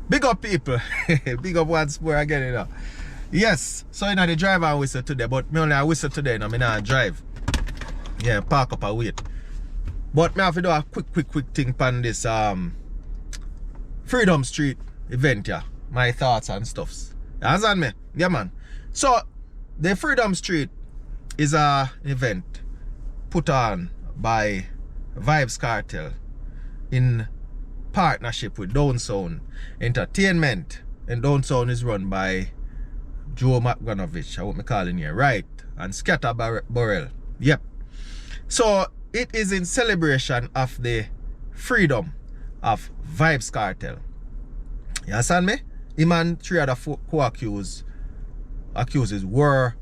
Big up people. Big up once more again, you know. Yes, so you know the driver and whistle today, but me only a whistle today, you know, me not drive. Yeah, park up and wait. But me have to do a quick thing on this Freedom Street event, yeah. My thoughts and stuffs. You understand me? Yeah, man. So the Freedom Street is a event put on by Vybz Kartel in partnership with Dancehall Entertainment, and Dancehall is run by Joe McGonovich, I what me calling here, right? And Scatter Burrell. Yep. So it is in celebration of the freedom of Vybz Kartel. You understand me? Him and three other co-accused were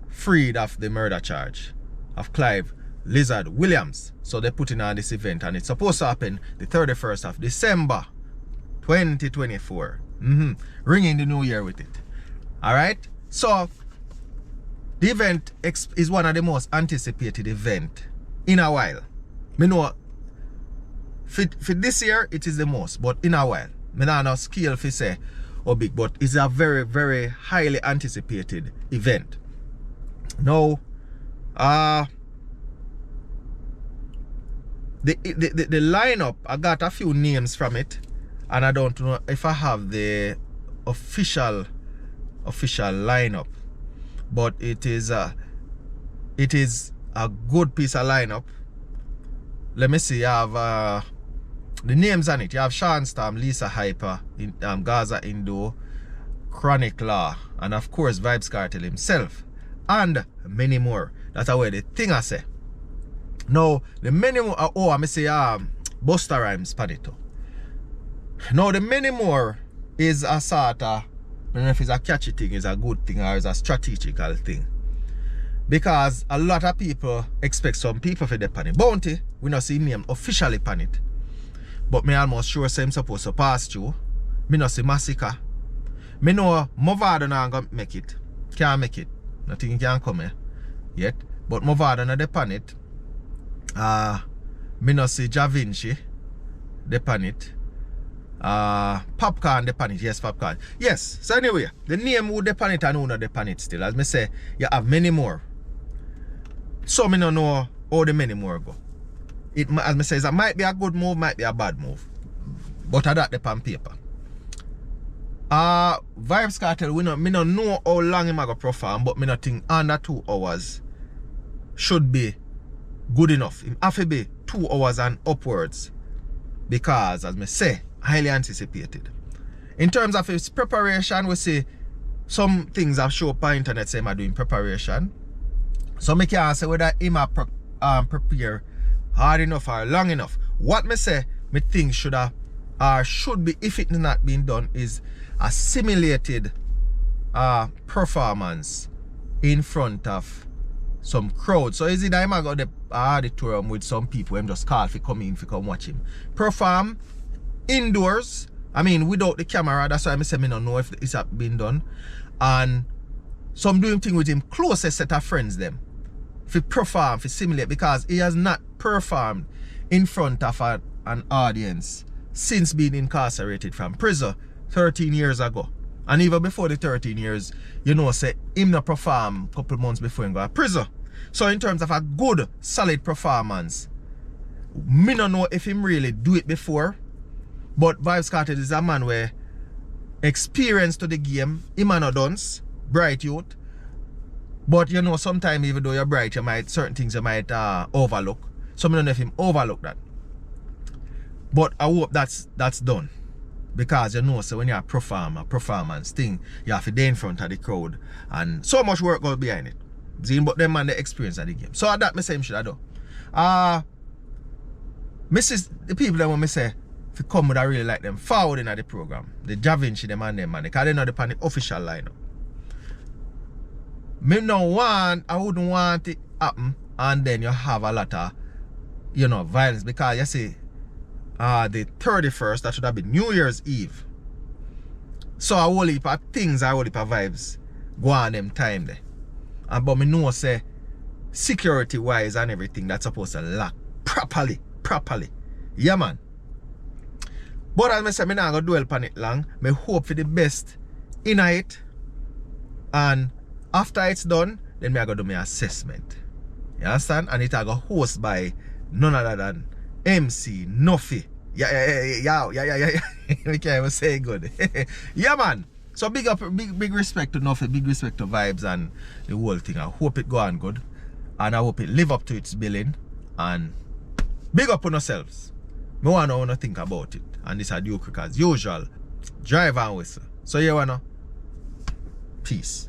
freed of the murder charge of Clive Lizard Williams. So they put in on this event, and it's supposed to happen the 31st of December 2024. Ringing the new year with it. Alright? So the event is one of the most anticipated events in a while. Me know for this year it is the most, but in a while. Me not know scale for say how big, but it's a very, very highly anticipated event. Now the lineup, I got a few names from it, and I don't know if I have the official lineup, but it is a good piece of lineup. Let me see. I have the names on it. You have Sean Storm, Lisa Hyper, Gaza Indo, Chronic Law, and of course Vybz Kartel himself, and many more. That's where the thing I say. Now the many more, oh, I say Busta Rhymes Panito. Now the many more is a sort of, I don't know if it's a catchy thing, it's a good thing, or it's a strategical thing. Because a lot of people expect some people for the pan it. Bounty, we not see name officially pan it. But me almost sure say I'm supposed to pass through. Me not see Massacre. Me know Movado not gonna make it. Can't make it. Nothing can come here yet. But Movado not the pan it. Me not see Ja Vinci the pan it. Popcorn the pan it. Yes, Popcorn. Yes. So anyway, the name who the pan it and who not the pan it still. As me say, you have many more. So me don't know how the many more go. It, as me says, it might be a good move, might be a bad move. But I that the pan paper. Vybz Kartel, me don't know how long him I go perform, but me not think under 2 hours should be good enough. It have to be 2 hours and upwards. Because, as me say, highly anticipated. In terms of his preparation, we see some things I've shown up on internet say I'm doing preparation. So me can't say whether him prepare hard enough or long enough. What me say, me think should have or should be, if it not been done, is a simulated performance in front of some crowd. So is it that I got the auditorium with some people and just call for come in for come watch him perform indoors? I mean without the camera. That's why I say me don't know if it's been done. And some doing thing with him closest set of friends them. For perform, for simulate, because he has not performed in front of an audience since being incarcerated from prison 13 years ago. And even before the 13 years, you know, say him not perform a couple months before he go to prison. So in terms of a good, solid performance, me don't know if him really do it before. But Vybz Kartel is a man where experience to the game, him a no dunce, bright youth. But you know, sometimes even though you're bright, you might certain things you might overlook. So I don't know if him overlook that. But I hope that's done. Because you know, so when you perform a performance thing, you have to be in front of the crowd. And so much work goes behind it. See, but them man the experience of the game. So that me say him should have done. Mrs. The people that want me say if you come with I really like them forward in the program. The Ja Vinci them and them man. Because they know the official lineup. Me no want, I wouldn't want it happen and then you have a lot of, you know, violence, because you see the 31st, that should have been New Year's Eve. So a whole heap of things, a whole heap of vibes go on them time there. And but me know say security wise and everything that's supposed to lock properly. Yeah man. But as I said, I'm not going to dwell upon it long. I hope for the best in it. And after it's done, then I go do my assessment. You understand? And it I go host by none other than MC Nuffy. Yeah. We can't even say good. Yeah, man. So big respect to Nuffy, big respect to Vybz and the whole thing. I hope it go on good. And I hope it live up to its billing. And big up on yourselves. I want to think about it. And this is Duke as usual. Drive and whistle. So you wanna? Peace.